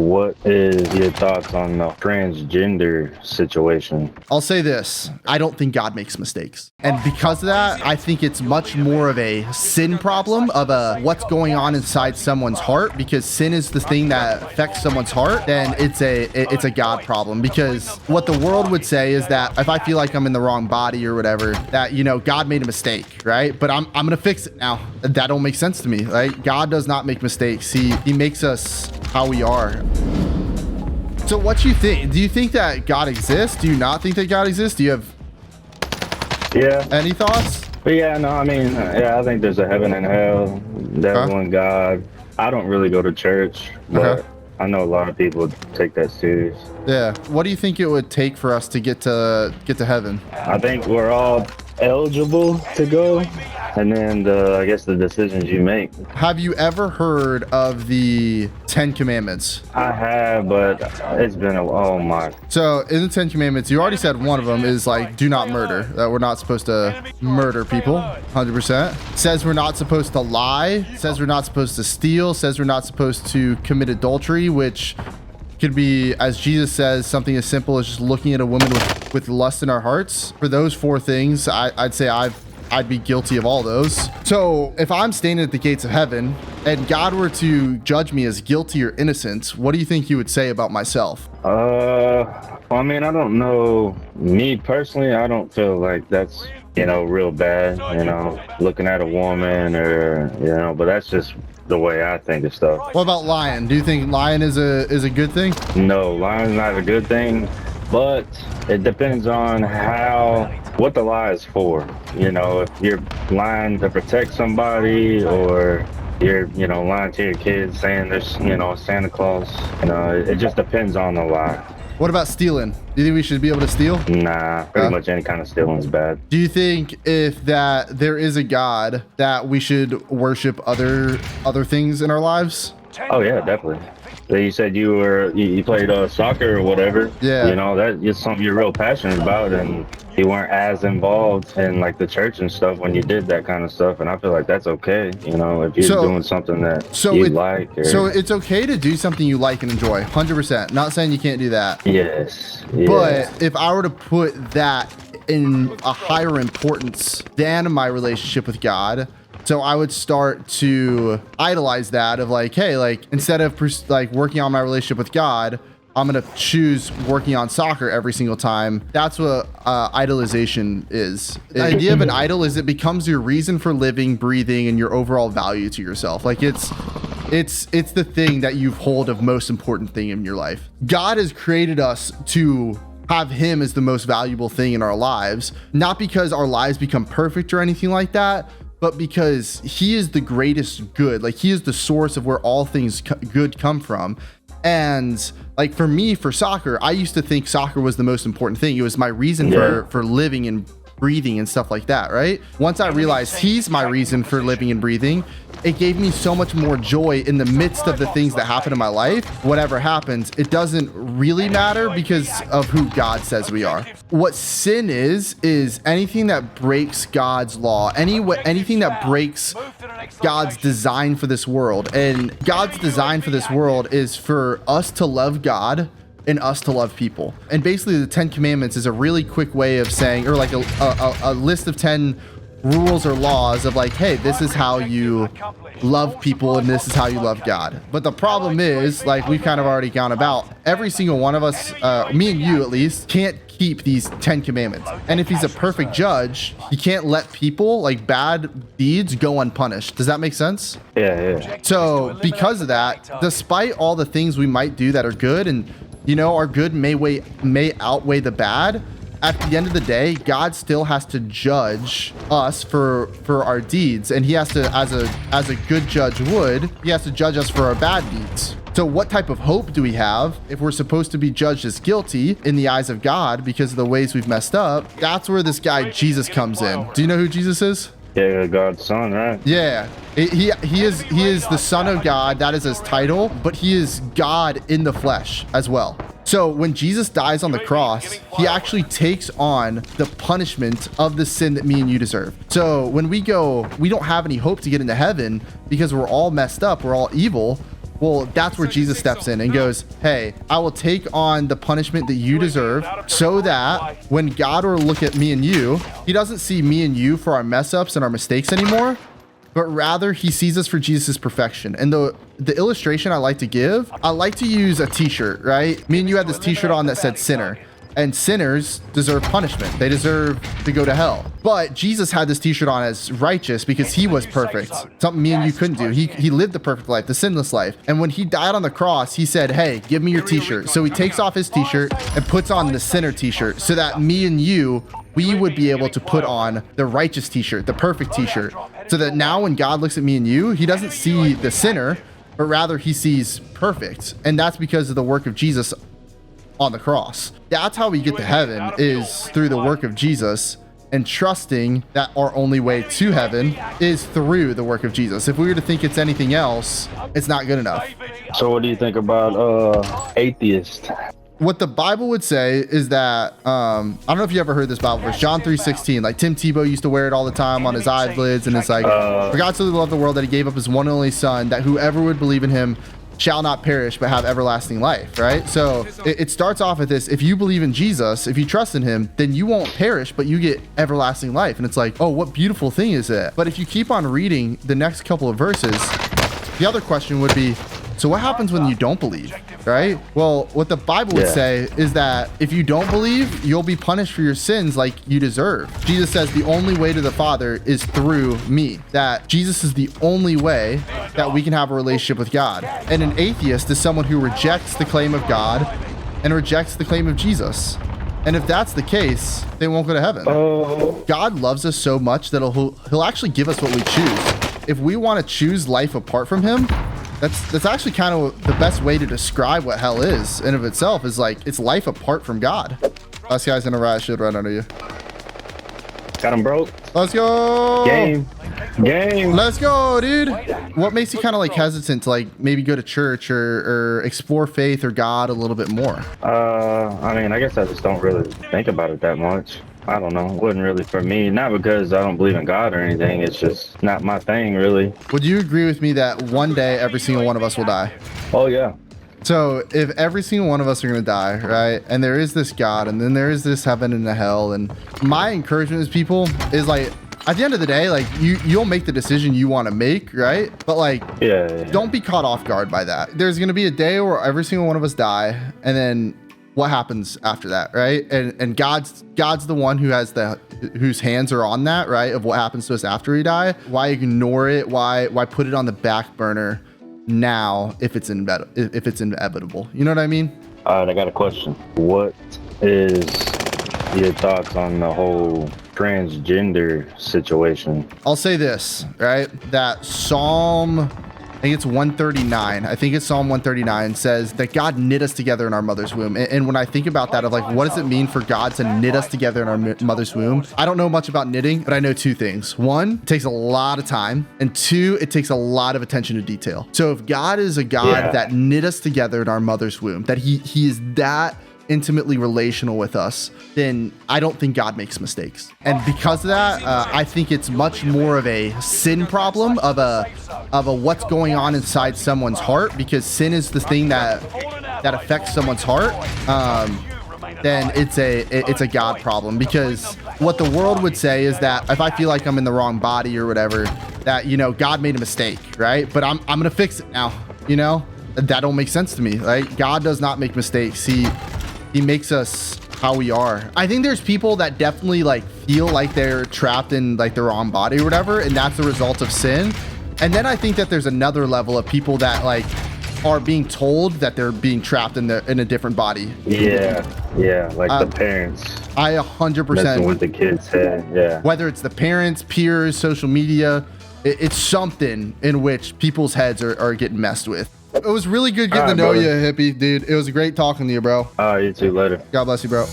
What is your thoughts on the transgender situation? I'll say this. I don't think God makes mistakes. And because of that, I think it's much more of a sin problem of what's going on inside someone's heart, because sin is the thing that affects someone's heart. Then it's a God problem, because what the world would say is that if I feel like I'm in the wrong body or whatever, that, you know, God made a mistake, right? But I'm going to fix it now. That don't make sense to me. Right? God does not make mistakes. He makes us how we are. So what do you think? Do you think that God exists? Do you not think that God exists? Do you have any thoughts? But yeah, no, I mean, yeah, I think there's a heaven and hell. There's one God. I don't really go to church, but I know a lot of people take that serious. Yeah. What do you think it would take for us to get to heaven? I think we're all eligible to go, and then I guess the decisions you make. Have you ever heard of the 10 Commandments? I have, but it's been oh my. So in the 10 Commandments, you already said one of them is like, do not murder. That we're not supposed to murder people, 100%. Says we're not supposed to lie. Says we're not supposed to steal. Says we're not supposed to commit adultery, which could be, as Jesus says, something as simple as just looking at a woman with lust in our hearts. For those 4 things, I'd say I'd be guilty of all those. So if I'm standing at the gates of heaven and God were to judge me as guilty or innocent, what do you think you would say about myself? I mean, I don't know. Me personally, I don't feel like that's, you know, real bad, you know, looking at a woman or, you know, but that's just the way I think of stuff. What about lying? Do you think lying is a good thing? No, lying's not a good thing, but it depends on what the lie is for. You know, if you're lying to protect somebody, or you're, you know, lying to your kids saying there's, you know, Santa Claus, you know, it just depends on the lie. What about stealing? Do you think we should be able to steal? Nah, pretty much any kind of stealing is bad. Do you think if that there is a God, that we should worship other things in our lives? Oh yeah, definitely. So you said you played soccer or whatever. Yeah. You know, that is something you're real passionate about, and you weren't as involved in like the church and stuff when you did that kind of stuff. And I feel like that's okay. You know, if you're doing something that you like. So it's okay to do something you like and enjoy, 100%. Not saying you can't do that. Yes. But if I were to put that in a higher importance than my relationship with God, so I would start to idolize that of like, hey, like instead of like working on my relationship with God, I'm going to choose working on soccer every single time. That's what idolization is. The idea of an idol is it becomes your reason for living, breathing, and your overall value to yourself. Like it's the thing that you hold of most important thing in your life. God has created us to have him as the most valuable thing in our lives, not because our lives become perfect or anything like that, but because he is the greatest good. Like he is the source of where all things good come from. And like for me, for soccer, I used to think soccer was the most important thing. It was my reason for living and breathing and stuff like that, right? Once I realized he's my reason for living and breathing, it gave me so much more joy in the midst of the things that happen in my life. Whatever happens, it doesn't really matter because of who God says we are. What sin is anything that breaks God's law, anything that breaks God's design for this world. And God's design for this world is for us to love God and us to love people. And basically the 10 Commandments is a really quick way of saying, or like a list of 10 rules or laws of like, hey, this is how you love people and this is how you love God. But the problem is, like we've kind of already gone about, every single one of us, me and you at least, can't keep these 10 Commandments. And if he's a perfect judge, he can't let people, like bad deeds, go unpunished. Does that make sense? Yeah. So because of that, despite all the things we might do that are good, and you know, our good may outweigh the bad, at the end of the day, God still has to judge us for our deeds, and he has to, as a good judge would, he has to judge us for our bad deeds. So what type of hope do we have if we're supposed to be judged as guilty in the eyes of God because of the ways we've messed up? That's where this guy Jesus comes in. Do you know who Jesus is? Yeah, God's son, right? Yeah, he is the Son of God. That is his title, but he is God in the flesh as well. So when Jesus dies on the cross, he actually takes on the punishment of the sin that me and you deserve. So when we go, we don't have any hope to get into heaven because we're all messed up, we're all evil. Well, that's where Jesus steps in and goes, hey, I will take on the punishment that you deserve so that when God will look at me and you, he doesn't see me and you for our mess ups and our mistakes anymore, but rather he sees us for Jesus' perfection. And the illustration I like to give, I like to use a t-shirt, right? Me and you had this t-shirt on that said sinner. And sinners deserve punishment. They deserve to go to hell. But Jesus had this t-shirt on as righteous because he was perfect. Something me and you couldn't do. He lived the perfect life, the sinless life. And when he died on the cross, he said, hey, give me your t-shirt. So he takes off his t-shirt and puts on the sinner t-shirt so that me and you, we would be able to put on the righteous t-shirt, the perfect t-shirt. So that now when God looks at me and you, he doesn't see the sinner, but rather he sees perfect. And that's because of the work of Jesus on the cross. That's how we get to heaven, is through the work of Jesus, and trusting that our only way to heaven is through the work of Jesus. If we were to think it's anything else, it's not good enough. So what do you think about atheists? What the Bible would say is that, I don't know if you ever heard this Bible verse, John 3:16, like Tim Tebow used to wear it all the time on his eyelids, and it's like, for God so loved the world that he gave up his one and only son, that whoever would believe in him shall not perish but have everlasting life, right? So it starts off with this: if you believe in Jesus, if you trust in him, then you won't perish but you get everlasting life. And it's like, oh, what beautiful thing is it? But if you keep on reading the next couple of verses, the other question would be, so what happens when you don't believe, right? Well, what the Bible would say is that if you don't believe, you'll be punished for your sins like you deserve. Jesus says the only way to the Father is through me, that Jesus is the only way that we can have a relationship with God. And an atheist is someone who rejects the claim of God and rejects the claim of Jesus. And if that's the case, they won't go to heaven. God loves us so much that he'll actually give us what we choose. If we want to choose life apart from him, that's actually kind of the best way to describe what hell is in of itself, is like, it's life apart from God. Last guy's in a riot shield right under you. Got him, bro. Let's go. Game. Let's go, dude. What makes you kind of like hesitant to like maybe go to church or explore faith or God a little bit more? I mean, I guess I just don't really think about it that much. I don't know. It wasn't really for me. Not because I don't believe in God or anything. It's just not my thing, really. Would you agree with me that one day every single one of us will die? Oh, yeah. So if every single one of us are going to die, right? And there is this God, and then there is this heaven and a hell. And my encouragement to people is like, at the end of the day, like you'll make the decision you want to make, right? But like, don't be caught off guard by that. There's going to be a day where every single one of us die, and then what happens after that, right? And God's the one who has whose hands are on that, right? Of what happens to us after we die. Why ignore it? Why put it on the back burner now if it's inevitable? You know what I mean? All right, I got a question. What is your thoughts on the whole transgender situation? I'll say this, right? That Psalm, I think it's 139. I think it's Psalm 139 says that God knit us together in our mother's womb. And when I think about that, of like, what does it mean for God to knit us together in our mother's womb? I don't know much about knitting, but I know two things. One, it takes a lot of time. And two, it takes a lot of attention to detail. So if God is a God that knit us together in our mother's womb, that he is that intimately relational with us, then I don't think God makes mistakes. And because of that, I think it's much more of a sin problem, of a what's going on inside someone's heart, because sin is the thing that affects someone's heart. Then it's a God problem, because what the world would say is that if I feel like I'm in the wrong body or whatever, that, you know, God made a mistake, right? But I'm gonna fix it now, you know? That don't make sense to me, right? God does not make mistakes. He makes us how we are. I think there's people that definitely like feel like they're trapped in like the wrong body or whatever, and that's the result of sin. And then I think that there's another level of people that like are being told that they're being trapped in a different body. Yeah, like the parents. I 100% messing with the kids' head. Yeah. Whether it's the parents, peers, social media, it's something in which people's heads are getting messed with. It was really good getting to know you, hippie, dude. It was great talking to you, bro. You too. Later. God bless you, bro.